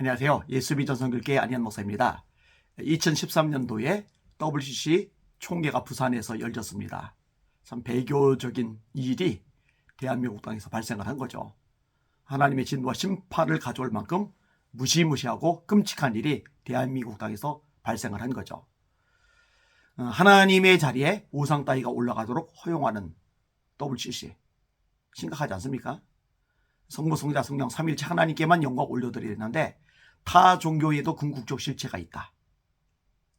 안녕하세요. 예수비전 선교회 안현 목사입니다. 2013년도에 WCC 총회가 부산에서 열렸습니다. 참 배교적인 일이 대한민국 땅에서 발생을 한 거죠. 하나님의 진노와 심판을 가져올 만큼 무시무시하고 끔찍한 일이 대한민국 땅에서 발생을 한 거죠. 하나님의 자리에 우상 따위가 올라가도록 허용하는 WCC 심각하지 않습니까? 성부, 성자, 성령 삼일체 하나님께만 영광 올려드리는데 타 종교에도 궁극적 실체가 있다.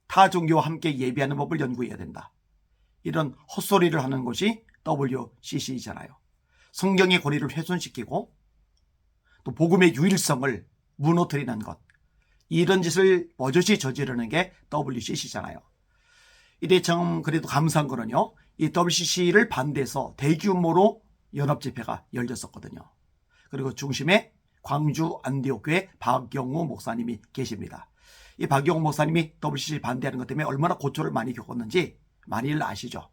타 종교와 함께 예배하는 법을 연구해야 된다. 이런 헛소리를 하는 것이 WCC잖아요. 성경의 권위를 훼손시키고 또 복음의 유일성을 무너뜨리는 것, 이런 짓을 버젓이 저지르는 게 WCC잖아요. 이때 참 그래도 감사한 거는요, 이 WCC를 반대해서 대규모로 연합집회가 열렸었거든요. 그리고 중심에 광주 안디옥교회 박영우 목사님이 계십니다. 이 박영우 목사님이 WCC 반대하는 것 때문에 얼마나 고초를 많이 겪었는지 많이들 아시죠?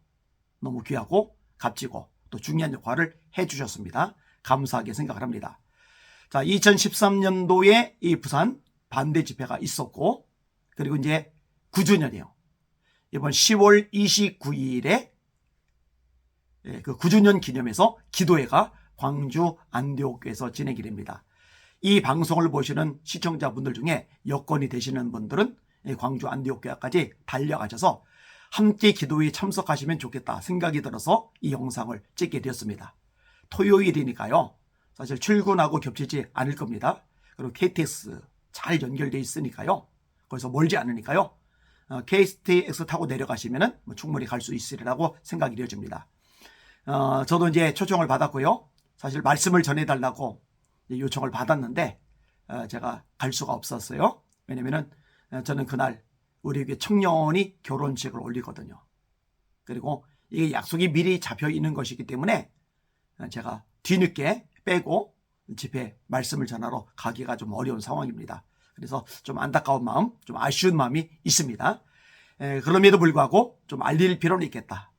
너무 귀하고 값지고 또 중요한 역할을 해주셨습니다. 감사하게 생각을 합니다. 자, 2013년도에 이 부산 반대 집회가 있었고, 그리고 이제 9주년이에요. 이번 10월 29일에 그 9주년 기념해서 기도회가 광주 안디옥교회에서 진행이 됩니다. 이 방송을 보시는 시청자분들 중에 여건이 되시는 분들은 광주 안디옥교회까지 달려가셔서 함께 기도회에 참석하시면 좋겠다 생각이 들어서 이 영상을 찍게 되었습니다. 토요일이니까요. 사실 출근하고 겹치지 않을 겁니다. 그리고 KTX 잘 연결되어 있으니까요. 거기서 멀지 않으니까요. KTX 타고 내려가시면 충분히 갈 수 있으리라고 생각이 되어집니다. 저도 이제 초청을 받았고요. 사실 말씀을 전해달라고 요청을 받았는데 제가 갈 수가 없었어요. 왜냐면은 저는 그날 우리 교회 청년이 결혼식을 올리거든요. 그리고 이게 약속이 미리 잡혀 있는 것이기 때문에 제가 뒤늦게 빼고 집회 말씀을 전하러 가기가 좀 어려운 상황입니다. 그래서 좀 안타까운 마음, 좀 아쉬운 마음이 있습니다. 그럼에도 불구하고 좀 알릴 필요는 있겠다.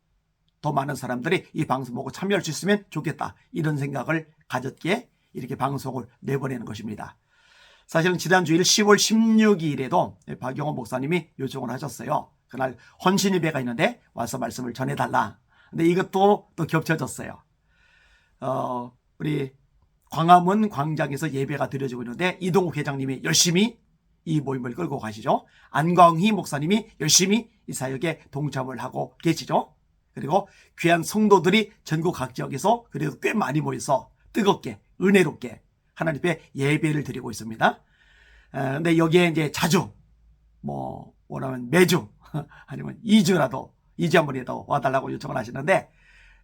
더 많은 사람들이 이 방송 보고 참여할 수 있으면 좋겠다. 이런 생각을 가졌기에 이렇게 방송을 내보내는 것입니다. 사실은 지난 주일 10월 16일에도 박영호 목사님이 요청을 하셨어요. 그날 헌신 예배가 있는데 와서 말씀을 전해달라. 근데 이것도 또 겹쳐졌어요. 우리 광화문 광장에서 예배가 드려지고 있는데 이동욱 회장님이 열심히 이 모임을 끌고 가시죠. 안광희 목사님이 열심히 이 사역에 동참을 하고 계시죠. 그리고 귀한 성도들이 전국 각 지역에서 그래도 꽤 많이 모여서 뜨겁게 은혜롭게 하나님 앞에 예배를 드리고 있습니다. 근데 여기에 이제 자주 원하면 매주 아니면 2주라도 2주 한 번이라도 와달라고 요청을 하시는데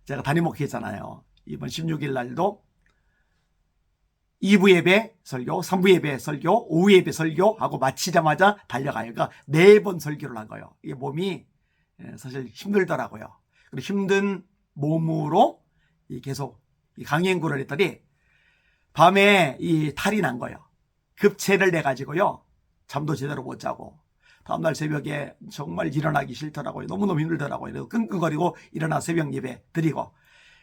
제가 담임 목회잖아요. 이번 16일 날도 2부 예배 설교, 3부 예배 설교, 오후 예배 설교하고 마치자마자 달려가요. 그러니까 4번 설교를 한 거예요. 이게 몸이 사실 힘들더라고요. 그리고 힘든 몸으로 계속 강행군을 했더니 밤에 이 탈이 난 거예요. 급체를 내가지고요. 잠도 제대로 못 자고 다음날 새벽에 정말 일어나기 싫더라고요. 너무너무 힘들더라고요. 그래서 끙끙거리고 일어나 새벽 예배 드리고,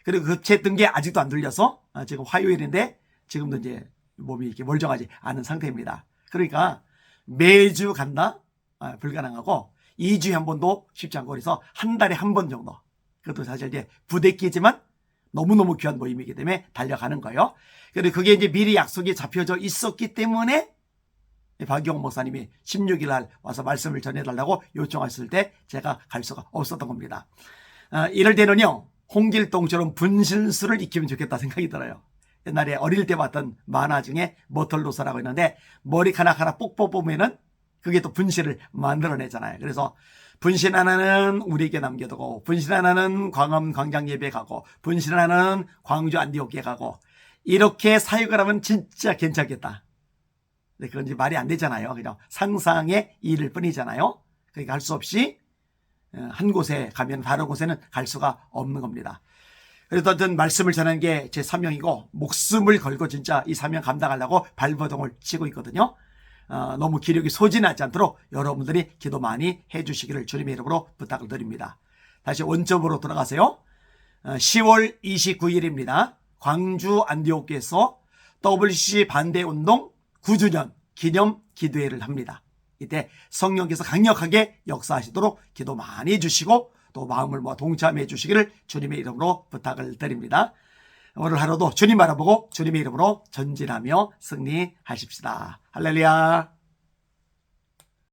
그리고 급체 뜬 게 아직도 안 들려서 지금 화요일인데 지금도 이제 몸이 이렇게 멀쩡하지 않은 상태입니다. 그러니까 매주 간다? 불가능하고 2주에 한 번도 쉽지 않고, 그래서 한 달에 한 번 정도, 그것도 사실 이제 부대끼지만 너무너무 귀한 모임이기 때문에 달려가는 거예요. 그리고 그게 이제 미리 약속이 잡혀져 있었기 때문에 박영호 목사님이 16일 날 와서 말씀을 전해달라고 요청했을 때 제가 갈 수가 없었던 겁니다. 이럴 때는요, 홍길동처럼 분신술을 익히면 좋겠다 생각이 들어요. 옛날에 어릴 때 봤던 만화 중에 머털로서라고 있는데 머리카락 하나 뽑 뽑으면은 그게 또 분신을 만들어내잖아요. 그래서 분신 하나는 우리에게 남겨두고, 분신 하나는 광화문 광장 예배 가고, 분신 하나는 광주 안디옥에 가고, 이렇게 사역을 하면 진짜 괜찮겠다. 근데 그건 이제 말이 안 되잖아요. 그냥 상상의 일일 뿐이잖아요. 그러니까 할 수 없이 한 곳에 가면 다른 곳에는 갈 수가 없는 겁니다. 그래도 어떤 말씀을 전하는 게 제 사명이고, 목숨을 걸고 진짜 이 사명 감당하려고 발버둥을 치고 있거든요. 너무 기력이 소진하지 않도록 여러분들이 기도 많이 해주시기를 주님의 이름으로 부탁을 드립니다. 다시 원점으로 돌아가세요. 10월 29일입니다. 광주 안디옥교에서 WCC 반대운동 9주년 기념 기도회를 합니다. 이때 성령께서 강력하게 역사하시도록 기도 많이 해주시고 또 마음을 모아 동참해 주시기를 주님의 이름으로 부탁을 드립니다. 오늘 하루도 주님 바라보고 주님의 이름으로 전진하며 승리하십시다. 할렐루야.